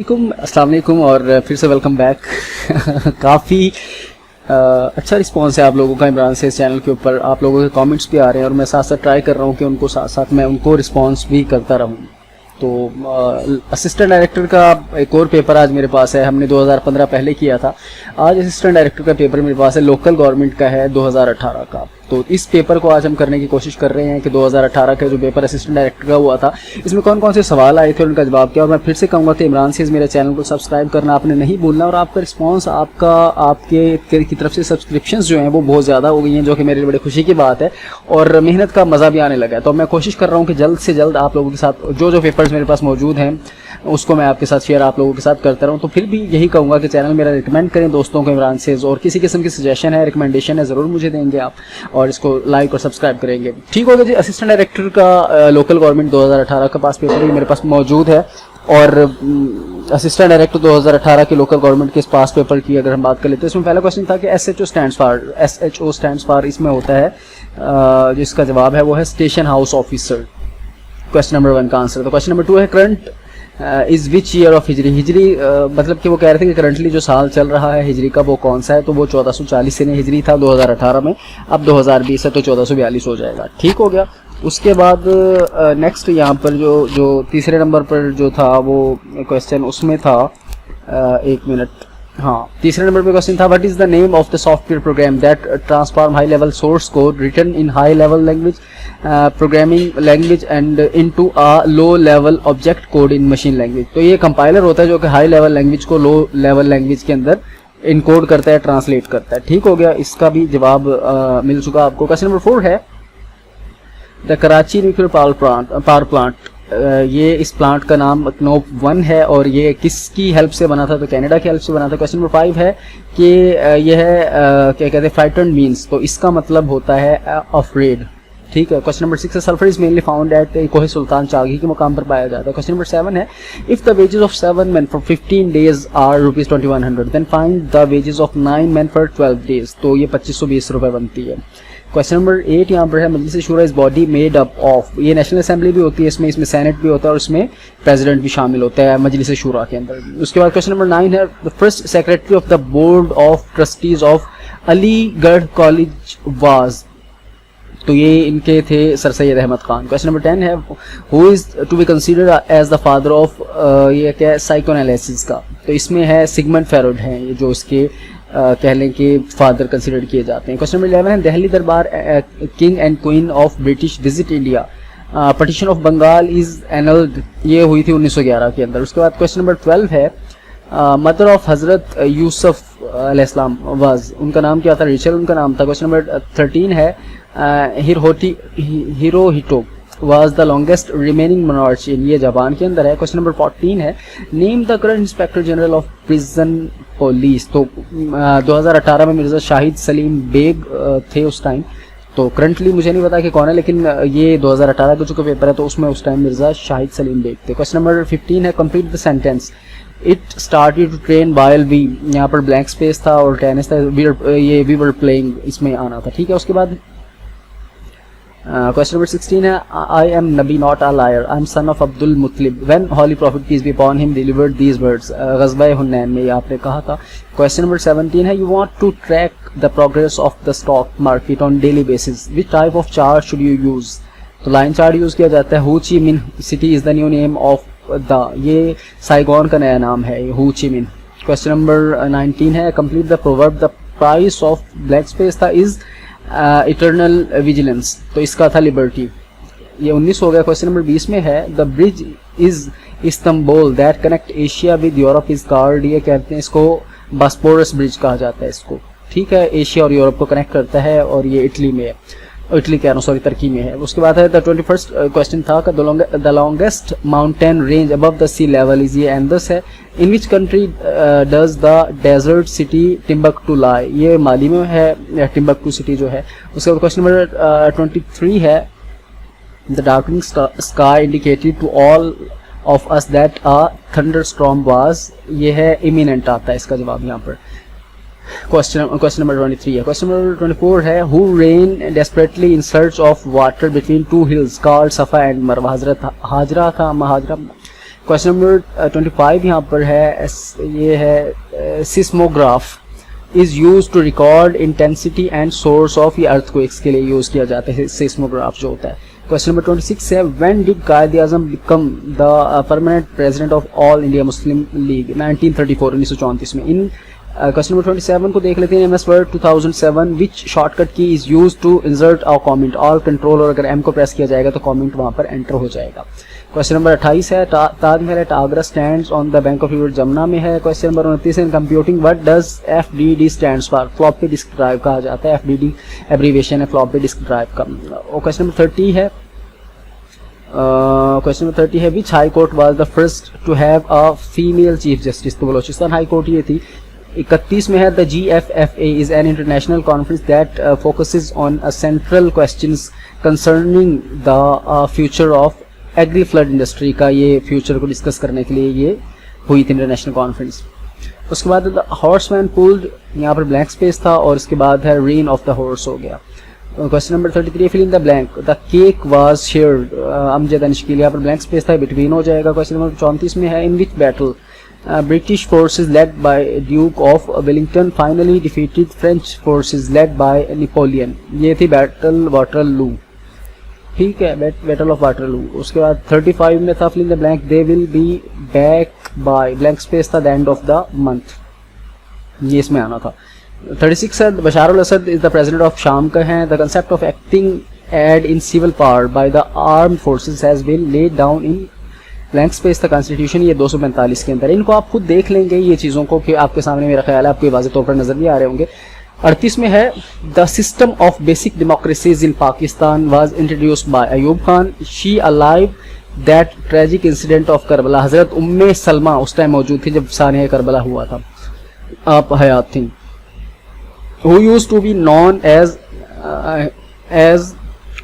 अस्सलाम वालेकुम और फिर से वेलकम बैक। काफ़ी अच्छा रिस्पॉन्स है आप लोगों का इमरान से इस चैनल के ऊपर। आप लोगों के कमेंट्स भी आ रहे हैं और मैं साथ साथ ट्राई कर रहा हूँ कि उनको साथ साथ मैं उनको रिस्पॉन्स भी करता रहूँ। तो असिस्टेंट डायरेक्टर का एक और पेपर आज मेरे पास है। हमने 2015 पहले किया था। आज असिस्टेंट डायरेक्टर का पेपर मेरे पास है, लोकल गवर्नमेंट का है 2018 का। तो इस पेपर को आज हम करने की कोशिश कर रहे हैं कि 2018 का जो पेपर असिस्टेंट डायरेक्टर का हुआ था, इसमें कौन कौन से सवाल आए थे और उनका जवाब क्या। और मैं फिर से कहूँगा कि इमरान से मेरे चैनल को सब्सक्राइब करना आपने नहीं भूलना। और आपका रिस्पॉन्स आपके की तरफ से सब्सक्रिप्शंस जो हैं वो बहुत ज़्यादा हो गई हैं, जो कि मेरे लिए बड़ी खुशी की बात है और मेहनत का मज़ा भी आने लगा है। तो मैं कोशिश कर रहा हूँ कि जल्द से जल्द आप लोगों के साथ जो पेपर्स मेरे पास मौजूद हैं उसको मैं आपके साथ शेयर आप लोगों के साथ करता रहूँ। तो फिर भी यही कहूँगा कि चैनल मेरा रिकमेंड करें दोस्तों को इमरान से, और किसी किस्म की सजेशन है, रिकमेंडेशन है, ज़रूर मुझे देंगे आप और इसको लाइक और सब्सक्राइब करेंगे। ठीक हो गया जी। असिस्टेंट डायरेक्टर का लोकल गवर्नमेंट 2018 का पास पेपर भी मेरे पास मौजूद है। और असिस्टेंट डायरेक्टर 2018 के लोकल गवर्नमेंट के पास पेपर की अगर हम बात कर लेते हैं, इसमें पहला क्वेश्चन था कि SHO स्टैंड्स फॉर इसमें होता है जिसका जवाब है वो है station house officer. Question number 1 का आंसर। तो क्वेश्चन नंबर 2 है current is which year of Hijri. मतलब कि वो कह रहे थे कि करंटली जो साल चल रहा है हिजरी का वो कौन सा है। तो वो 1440 से हिजरी था 2018 में, अब 2020 है तो 1442 हो जाएगा। ठीक हो गया। उसके बाद नेक्स्ट यहाँ पर जो तीसरे नंबर पर जो था वो क्वेश्चन उसमें था एक मिनट, हाँ, तीसरे नंबर पे क्वेश्चन था what is the name of the software program that transform high level source code written in high level language programming language and into a low level object code in machine language. तो ये compiler होता है जो कि high level language को low level language के अंदर encode करता है, ट्रांसलेट करता है। ठीक हो गया। इसका भी जवाब मिल चुका आपको। क्वेश्चन नंबर 4 है the Karachi nuclear power plant. ये इस प्लांट का नाम नोप 1 है और ये किसकी हेल्प से बना था, तो कनाडा की हेल्प से बना था। क्वेश्चन नंबर 5 है कि यह क्या कहते हैं फ्राइटन मीन्स, तो इसका मतलब होता है अफ्रेड। ठीक है। क्वेश्चन नंबर 6 है sulphur is mainly found at कोहे सुल्तान चागी के मुकाम पर पाया जाता है। क्वेश्चन नंबर 7 है if the wages of 7 men for 15 days are ₹2100 then find the wages of 9 men for 12 days। तो ये 2520 रुपये बनती है। क्वेश्चन नंबर 8 यहाँ पर है Majlis Shura is body made up of. ये नेशनल असेंबली भी होती है, इसमें सेनेट भी होता है और इसमें प्रेसिडेंट भी शामिल होता है मजलिस शूरा के अंदर। उसके बाद क्वेश्चन नंबर 9 है the first secretary of the board of trustees of Aligarh college was. तो ये इनके थे sir Syed Ahmad Khan. Question number 10 है who is to be considered as the father of ये क्या है साइकोएनालिसिस का। तो इसमें है सिगमंड फ्रॉइड हैं ये जो इसके कह लें कि फादर कंसिडर किए जाते हैं। क्वेश्चन नंबर 11 है दिल्ली दरबार king and queen of British visit India partition of Bengal is annulled. ये हुई थी 1911 के अंदर। उसके बाद क्वेश्चन नंबर 12 है मदर ऑफ हजरत यूसुफ अलैहिस्सलाम वाज, उनका नाम क्या था, रिचल उनका नाम था। क्वेश्चन नंबर 13 है हिरोहिटो was the longest remaining monarch in, ये जापान के अंदर है। क्वेश्चन नंबर 14 है name the current inspector general of prison police. तो 2018 में मिर्जा शाहिद सलीम बेग थे उस टाइम। तो करंटली मुझे नहीं पता कि कौन है, लेकिन ये 2018 का जो पेपर है तो उसमें उस टाइम मिर्जा शाहिद सलीम बेग थे। क्वेश्चन नंबर 15 है complete the sentence it started to train while we. यहाँ पर ब्लैंक स्पेस था और टेनिस था, ये वी वर प्लेइंग इसमें आना था। ठीक है। उसके बाद क्वेश्चन नंबर 16 है आई एम नबी not a liar I am son of Abdul Muttalib when holy prophet peace be upon him delivered these words. ग़ज़वा हुनैन में ये आपने कहा था। क्वेश्चन नंबर 17 है you want to track the progress of the stock market on daily basis which type of chart should you use. तो line chart use किया जाता है। Ho Chi Minh City is the new name of the, ये Saigon का नया नाम है Ho Chi मिन। क्वेश्चन नंबर 19 है complete the proverb the price of black space था इज इटर्नल विजिलेंस। तो इसका था लिबर्टी। ये 19 हो गया। क्वेश्चन नंबर 20 में है the bridge is Istanbul that connect Asia with Europe is called. ये कहते हैं इसको बॉस्पोरस ब्रिज कहा जाता है इसको। ठीक है। एशिया और यूरोप को कनेक्ट करता है और ये इटली में है, इटली कह रहा हूँ सॉरी तुर्की में है। उसके बाद है द 21st क्वेश्चन था the longest mountain range above the sea level is ये एंदस है। In which country does the desert city Timbuktu lie. ये माली में है टिम्बकटू सिटी जो है। उसके बाद क्वेश्चन नंबर 23 है the darkening sky indicated to all of us that a thunderstorm was. ये है इमिनेंट आता है इसका जवाब यहाँ पर। क्वेश्चन नंबर 23 है। क्वेश्चन नंबर 24 है who rain desperately in search of water between two hills called सफा एंड मरवा। हजरत हाजरा था महाजरा। क्वेश्चन नंबर 25 यहाँ पर है, ये है seismograph is use to record intensity and source of, ये अर्थक्वेक्स के लिए यूज किया जाता है सिस्मोग्राफ जो होता है। क्वेश्चन नंबर 26 है, when did Quaid Azam become the permanent president of all India Muslim league? 1934, 1934 में। इन क्वेश्चन नंबर 27 को देख लेते हैं। MS Word 2007 which shortcut key is use to insert our comment? Alt control और अगर M को press किया जाएगा तो कमेंट वहां पर एंटर हो जाएगा। क्वेश्चन नंबर 28 है, Taj Mahal at Agra stands on the bank of river Jamuna में है। क्वेश्चन नंबर 29 है, computing what does FDD stands for? Floppy disk drive कहा जाता है, FDD एब्रीविएशन है फ्लॉपी डिस्क ड्राइव का। और क्वेश्चन नंबर 30 है, क्वेश्चन नंबर 30 है, which high court was the first to have a female chief justice? तो बलोचिस्तान हाई कोर्ट ये थी। 31 में है, the GFFA is an international conference that focuses on central questions concerning the future of agri food industry का, ये future को discuss करने के लिए ये हुई थी इंटरनेशनल कॉन्फ्रेंस। उसके बाद द हॉर्समैन पुल्ड, यहाँ पर ब्लैंक स्पेस था, और इसके बाद है रेन ऑफ द हॉर्स हो गया। Question number 33, fill in the blank, the cake was shared, Amjad अनशकील, यहाँ पर ब्लैंक स्पेस था, बिटवीन हो जाएगा। क्वेश्चन नंबर 34 में है, in which battle British forces led by Duke of Wellington finally defeated French forces led by Napoleon? ये थी battle Waterloo, ठीक है, बैटल ऑफ वाटरलू। उसके बाद 35 में था, fill in the blank, they will be back by, blank space था, the end of the month, ये इसमें आना था। 36 है, Bashar al Assad is the president of Sham का है। The concept of acting aid in civil power by the armed forces has been laid down in blank space the constitution, ये 245 के अंदर। इनको आप खुद देख लेंगे ये चीज़ों को, कि आपके सामने मेरा ख्याल है आपको वाज़ेह तौर पर नजर भी आ रहे होंगे। 38 में है, the system of basic democracies in Pakistan was introduced by Ayub Khan, she alive that tragic incident of Karbala, हजरत उम्मे सलमा उस टाइम मौजूद थी जब सानिया करबला हुआ था, आप हयात थी। Who used to be known as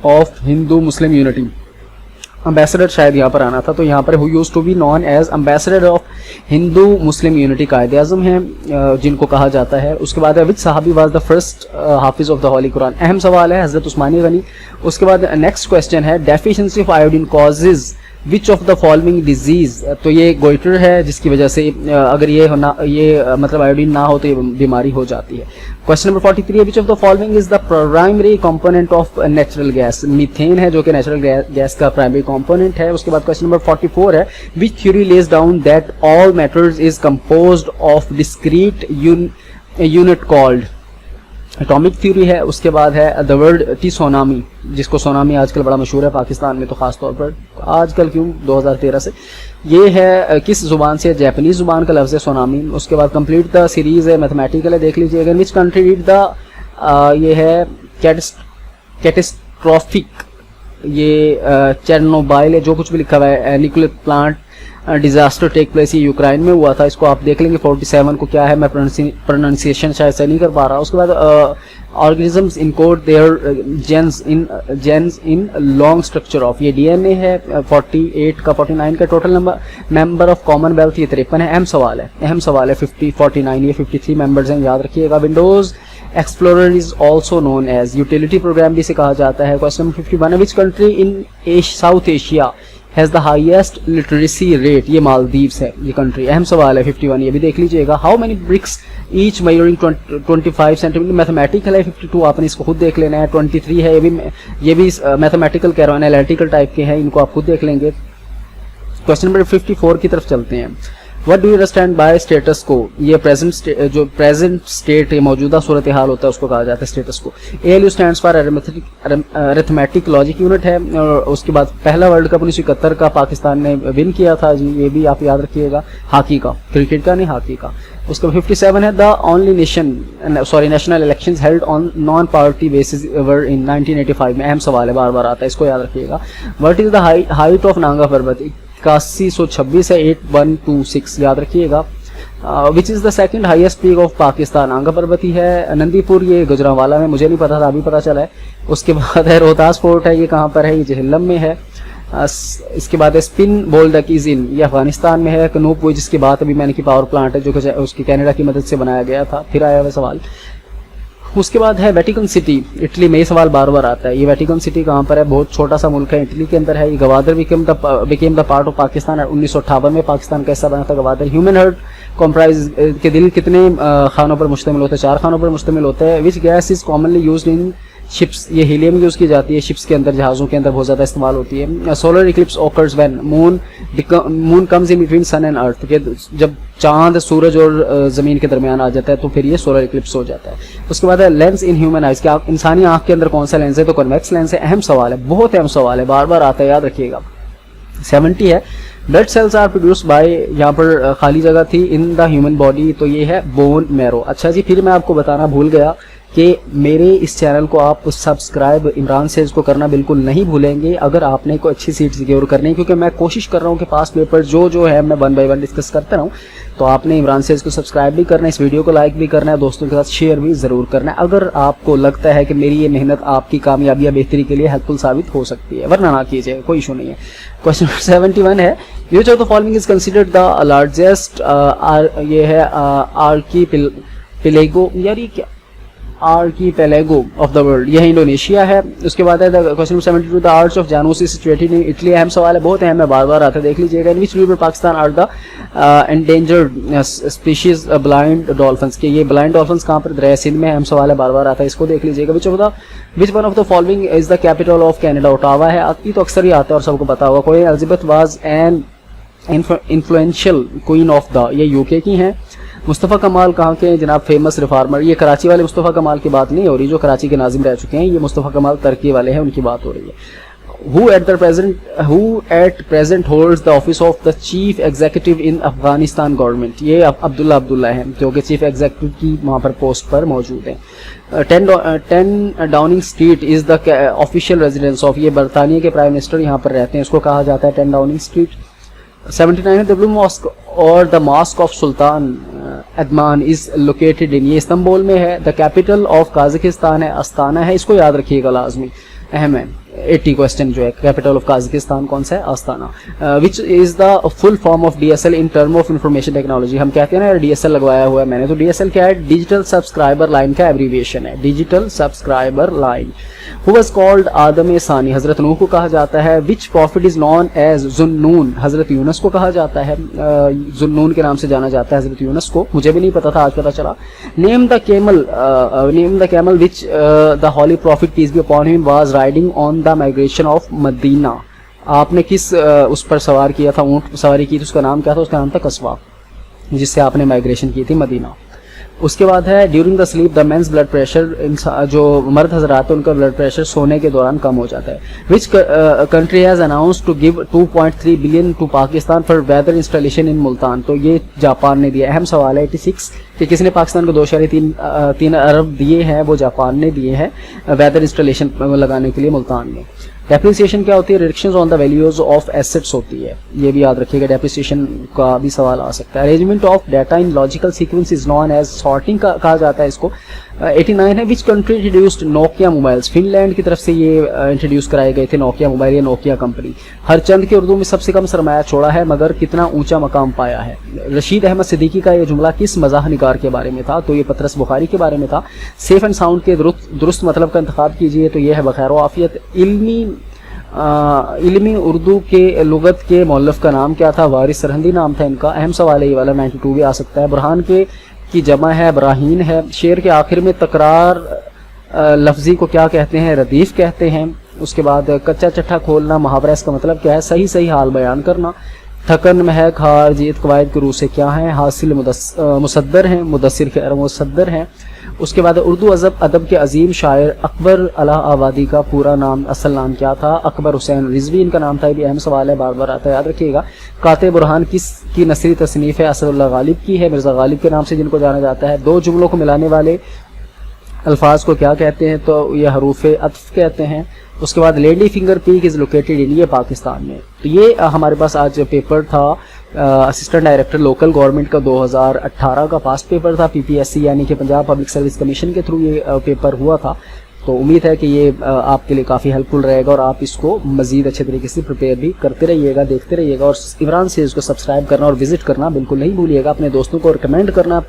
of Hindu Muslim unity, ambassador शायद यहाँ पर आना था, तो यहाँ पर who used to be known as ambassador of Hindu Muslim unity Quaid Azam हैं जिनको कहा जाता है। उसके बाद विच सहाबी वाज द फर्स्ट हाफिज ऑफ द होली कुरान? अहम सवाल है, हजरत उस्मानी गनी। उसके बाद नेक्स्ट क्वेश्चन है, deficiency of iodine causes which of the following disease? तो ये गोइटर है, जिसकी वजह से अगर ये होना, ये मतलब आयोडीन ना हो तो ये बीमारी हो जाती है। क्वेश्चन नंबर 43 है, which of the following is the primary component of natural gas? Methane है, जो कि नेचुरल गैस का प्राइमरी कंपोनेंट है। उसके बाद क्वेश्चन नंबर 44 है, विच theory lays down that all matters is composed of discrete unit called? Atomic theory है। उसके बाद है द वर्ड टीसोनामी, जिसको सोनामी आजकल बड़ा मशहूर है पाकिस्तान में, तो खास तौर पर आजकल क्यों 2013 से, ये है किस जुबान से? जापानीज जुबान का लफ्ज़ है सोनामी। उसके बाद कंप्लीट द सीरीज है, मैथमेटिकल है, देख लीजिएगा। विच कंट्री डिड द, ये है कैटेस्ट्रॉफिक, ये चेरनोबाइल है, जो कुछ भी लिखा हुआ है, nuclear plant disaster take place, ये यूक्रेन में हुआ था, इसको आप देख लेंगे। 47 को क्या है, मैं प्रोनाउंसिएशन शायद से नहीं कर पा रहा। उसके बाद organisms encode their genes in long structure of, ये DNA है। 48 का 49 का टोटल मेंबर ऑफ कॉमनवेल्थ ये 53 है। अहम सवाल है 50 49, ये 53 मेंबर्स हैं, याद रखिएगा। Windows Explorer is also known as utility program भी इसे कहा जाता है। क्वेश्चन नंबर 51 है, which country in South Asia has the highest literacy rate? ये मालदीव्स है ये कंट्री। अहम सवाल है 51, ये भी देख लीजिएगा। How many bricks each measuring 25 centimetre? Mathematical है 52, आपने इसको खुद देख लेना है। 23 है, ये भी मैथमेटिकल कह रहा हूँ, एनालिटिकल टाइप के हैं, इनको आप खुद देख लेंगे। क्वेश्चन नंबर 54 की तरफ चलते हैं। What do you understand by status को? ये जो प्रेजेंट स्टेट मौजूदा सूरत हाल होता है उसको कहा जाता है स्टेटस को। ALU stands for arithmetic logic unit है। और उसके बाद पहला वर्ल्ड कप 1971 का पाकिस्तान ने विन किया था जी, ये भी आप याद रखिएगा। हॉकी का, क्रिकेट का नहीं, हॉकी का। उसका 57 है, the only national elections held on non party basis were in 1985 में। अहम सवाल है, बार बार आता है, इसको याद रखिएगा। What is the height of Nanga पर्वत? 8126 है, 8126 याद रखिएगा। Which is the second highest peak of Pakistan? Nanga पर्वत ही है। नंदीपुर ये गुजरांवाला में, मुझे नहीं पता था, अभी पता चला है। उसके बाद है रोहतास फोर्ट है, ये कहाँ पर है? ये जहलम में है। इसके बाद है स्पिन बोल्डक इज इन, ये अफगानिस्तान में है। कनूप, जिसकी बात अभी मैंने की, पावर प्लांट है जो कि उसकी कनाडा की मदद से बनाया गया था। फिर आया हुआ सवाल, उसके बाद है वेटिकन सिटी, इटली में। ये सवाल बार बार आता है, ये वेटिकन सिटी कहाँ पर है? बहुत छोटा सा मुल्क है, इटली के अंदर है। ये Gwadar became the part of Pakistan 1958 में पाकिस्तान का हिस्सा बना था गवादर। ह्यूमन हार्ट कॉम्प्राइज के दिल कितने खानों पर मुश्तमिल होते हैं? 4 खानों पर मुश्तमिल होते हैं। Which gas is commonly used in ships, ये हीलियम यूज की जाती है शिप्स के अंदर, जहाज़ों के अंदर बहुत ज़्यादा इस्तेमाल होती है। Solar eclipse occurs when moon comes in between sun and earth, के जब चांद सूरज और ज़मीन के दरमियान आ जाता है तो फिर ये सोलर इक्लिप्स हो जाता है। उसके बाद है लेंस इन ह्यूमन आइज, क्या इंसानी आंख के अंदर कौन सा लेंस है? तो कन्वेक्स लेंस है। अहम सवाल है, बहुत अहम सवाल है, बार बार आता है, याद रखिएगा। 70 है blood cells are produced by, यहाँ पर खाली जगह थी, इन द ह्यूमन बॉडी, तो ये है बोन मैरो। अच्छा जी, फिर मैं आपको बताना भूल गया कि मेरे इस चैनल को आप सब्सक्राइब इमरान सेज को करना बिल्कुल नहीं भूलेंगे अगर आपने कोई अच्छी सीट सिक्योर करनी है, क्योंकि मैं कोशिश कर रहा हूँ कि पास्ट पेपर जो है मैं 1 बाय 1 डिस्कस करता रहूँ। तो आपने इमरान सेज को सब्सक्राइब भी करना है, इस वीडियो को लाइक भी करना है, दोस्तों के साथ शेयर भी ज़रूर करना है अगर आपको लगता है कि मेरी ये मेहनत आपकी कामयाबी या बेहतरी के लिए हेल्पफुल साबित हो सकती है, वरना ना कीजिए, कोई इशू नहीं है। क्वेश्चन 71 है which of the following is considered the largest, ये है आर्कीपेलेगो, यार ये क्या, आर्कीपेलेगो ऑफ द वर्ल्ड, यह इंडोनेशिया है। उसके बाद है question 72 the arch of Janus is situated in Italy. अहम सवाल है, बहुत अहम है, बार बार आता है, देख लीजिएगा। In which river Pakistan are the endangered species blind dolphins, के ये ब्लाइंड डॉल्फिन्स कहाँ पर? दरिया सिंध में। अहम सवाल है, बार बार आता है, इसको देख लीजिएगा। Which one of the following is the capital of Canada? Ottawa है। ये तो अक्सर ही आता है और सबको पता होगा। Queen Elizabeth was an influential queen of the, ये यूके की हैं। मुस्तफ़ा कमाल कहाँ के हैं जनाब? Famous reformer. ये कराची वाले मुस्तफ़ा कमाल की बात नहीं हो रही जो कराची के नाजिम रह चुके हैं, ये मुस्तफ़ा कमाल तुर्की वाले हैं, उनकी बात हो रही है। Who at present holds the office of the chief executive in Afghanistan government? ये अब्दुल्ला हैं जो कि चीफ एग्जीक्यूटिव की वहाँ पर पोस्ट पर मौजूद हैं। 10 Downing street is the official residence of, ये बरतानिया के प्राइम मिनिस्टर यहाँ पर रहते हैं, उसको कहा जाता है 10 डाउनिंग स्ट्रीट। 79 है द ब्लू मॉस्क और द मॉस्क ऑफ सुल्तान अदमान इज लोकेटेड इन, ये इस्तांबुल में है। द कैपिटल ऑफ काजाकिस्तान है अस्ताना है, इसको याद रखिएगा, लाजमी अहम है। 80 क्वेश्चन जो है, कैपिटल ऑफ काजाकिस्तान कौन सा है? Astana. Which is the full form of DSL in term of information technology? हम कहते हैं ना DSL लगवाया हुआ है मैंने, तो DSL क्या है? डिजिटल सब्सक्राइबर लाइन का एब्रीविएशन है, digital subscriber line. Who was called आदम सानी? हजरत नूह को कहा जाता है। Which prophet is known as जुन्नून? हजरत यूनस को कहा जाता है, जुन्नून के नाम से जाना जाता है हजरत यूनस को, मुझे भी नहीं पता था, आज पता चला। Name the camel which the holy prophet peace be upon him was riding on the migration of Medina. आपने किस उस पर सवार किया था, ऊंट सवारी की थी, उसका नाम क्या था? उसका नाम था कस्वा, जिससे आपने माइग्रेशन की थी मदीना। उसके बाद है during the sleep the men's blood pressure, जो मर्द हजरात है उनका ब्लड प्रेशर सोने के दौरान कम हो जाता है। Which country has announced to give 2.3 billion to Pakistan for weather installation in Multan? तो ये जापान ने दिया। अहम सवाल है 86 कि किसने पाकिस्तान को 2.3 अरब दिए हैं? वो जापान ने दिए हैं वेदर इंस्टॉलेशन लगाने के लिए मुल्तान में। डेप्रिसिएशन क्या होती है? Reductions on the values of assets होती है, ये भी याद रखिएगा, डेप्रिसिएशन का भी सवाल आ सकता है। Arrangement of data in logical sequence is known as sorting कहा जाता है इसको। 89 है which country introduced Nokia mobiles? Finland की तरफ से ये इंट्रोड्यूस कराए गए थे नोकिया मोबाइल, या नोकिया कंपनी। हर चंद के उर्दू में सबसे कम सरमाया छोड़ा है मगर कितना ऊंचा मकाम पाया है? रशीद अहमद सिद्दीकी का ये जुमला किस मज़ाह निगार के बारे में था? तो ये पतरस बुखारी के बारे में था। सेफ एंड साउंड के दुरुस्त मतलब का इंतखाब कीजिए, तो ये है बखैर आफियत। इल्मी उर्दू के लुगत के मौलफ का नाम क्या था? वारिस सरहंदी नाम था इनका। अहम सवाल है ये वाला, 92 भी आ सकता है। बुरहान के की जमा है ब्राहीन है। शेर के आखिर में तकरार लफ्जी को क्या कहते हैं? रदीफ कहते हैं। उसके बाद कच्चा चट्टा खोलना मुहावरा, इसका मतलब क्या है? सही सही हाल बयान करना। थकन महक हार जीत कवायद के रूह से क्या है? हासिल मुसद्दर हैं, मुदस्सिर खैर मुसद्दर हैं। उसके बाद उर्दू अदब के अजीम शायर अकबर अलाहाबादी का पूरा नाम, असल नाम क्या था? अकबर हुसैन रिजवी इनका नाम था। ये भी अहम सवाल है, बार बार आता है, याद रखिएगा। काते बुरहान किस की नसरी तसनीफ है? असदुल्लाह गालिब की है, मिर्ज़ा गालिब के नाम से जिनको जाना जाता है। दो जुमलों को मिलाने वाले अल्फाज को क्या कहते हैं? तो ये हरूफ अत्फ कहते हैं। उसके बाद lady finger peak is located in, ये पाकिस्तान में। तो ये हमारे पास आज पेपर था असिस्टेंट डायरेक्टर लोकल गवर्नमेंट का 2018 का पास्ट पेपर था, PPSC यानी कि पंजाब पब्लिक सर्विस कमीशन के थ्रू ये पेपर हुआ था। तो उम्मीद है कि ये आपके लिए काफ़ी हेल्पफुल रहेगा और आप इसको मज़ीद अच्छे तरीके से प्रिपेयर भी करते रहिएगा, देखते रहिएगा। और इमरान सेल्स को सब्सक्राइब करना और विजिट करना बिल्कुल नहीं भूलिएगा। अपने दोस्तों को रिकमेंड करना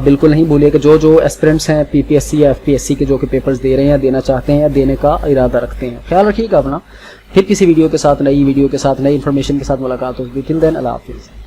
बिल्कुल नहीं भूलिएगा। जो एस्पिरेंट्स हैं PPSC या FPSC के जो कि पेपर्स दे रहे हैं या देना चाहते हैं या देने का इरादा रखते हैं, ख्याल रखिएगा अपना। फिर किसी वीडियो के साथ, नई वीडियो के साथ, नई इन्फॉर्मेशन के साथ मुलाकात होगी। टिल देन, अल्लाह हाफिज़।